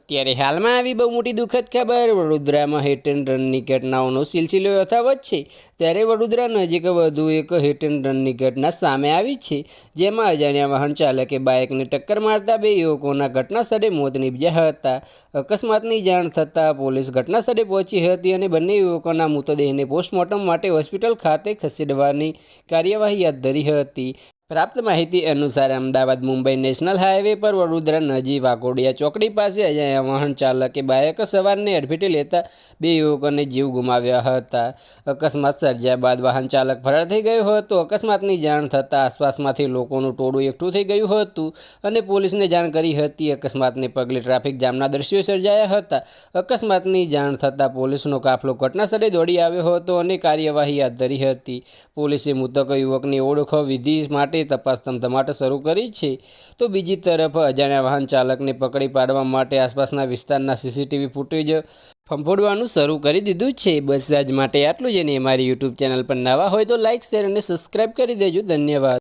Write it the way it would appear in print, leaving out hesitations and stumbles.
ત્યારે હાલમાં આવી બહુ મોટી દુઃખદ ખબર વડોદરામાં હિટ એન્ડ રનની ઘટનાઓનો સિલસિલો યથાવત છે। ત્યારે વડોદરા નજીક વધુ એક હિટ એન્ડ રનની ઘટના સામે આવી છે, જેમાં અજાણ્યા વાહન ચાલકે બાઇકને ટક્કર મારતા બે યુવકોના ઘટના સ્થળે મોત નીપજ્યા હતા। અકસ્માતની જાણ થતાં પોલીસ ઘટના સ્થળે પહોંચી હતી અને બંને યુવકોના મૃતદેહને પોસ્ટમોર્ટમ માટે હોસ્પિટલ ખાતે ખસેડવાની કાર્યવાહી હાથ ધરી હતી। પ્રાપ્ત માહિતી અનુસાર અમદાવાદ મુંબઈ નેશનલ હાઈવે પર વડોદરા નજીક વાઘોડિયા ચોકડી પાસે અજાણ્યા વાહન ચાલકે બાઇક સવારને અડફેટે લેતા બે યુવકોને જીવ ગુમાવ્યા હતા। અકસ્માત સર્જ્યા બાદ વાહન ચાલક ફરાર થઈ ગયો હતો। અકસ્માતની જાણ થતાં આસપાસમાંથી લોકોનું ટોળું એકઠું થઈ ગયું હતું અને પોલીસને જાણ કરી હતી। અકસ્માતને પગલે ટ્રાફિક જામના દ્રશ્યો સર્જાયા હતા। અકસ્માતની જાણ થતાં પોલીસનો કાફલો ઘટના સ્થળે દોડી આવ્યો હતો અને કાર્યવાહી હાથ ધરી હતી। પોલીસે મૃતક યુવકની ઓળખ વિધિ માટે તપાસ ધમધમાટ શરૂ કરી છે, તો બીજી તરફ અજાણ્યા વાહન ચાલકને પકડી પાડવા માટે આસપાસના વિસ્તારના સીસીટીવી ફૂટેજ ફંફોડવાનું શરૂ કરી દીધું છે। બસ આજ માટે આટલું જ, અને અમારી યુટ્યુબ ચેનલ પર નવા હોય તો લાઇક, શેર અને સબસ્ક્રાઈબ કરી દેજો। ધન્યવાદ।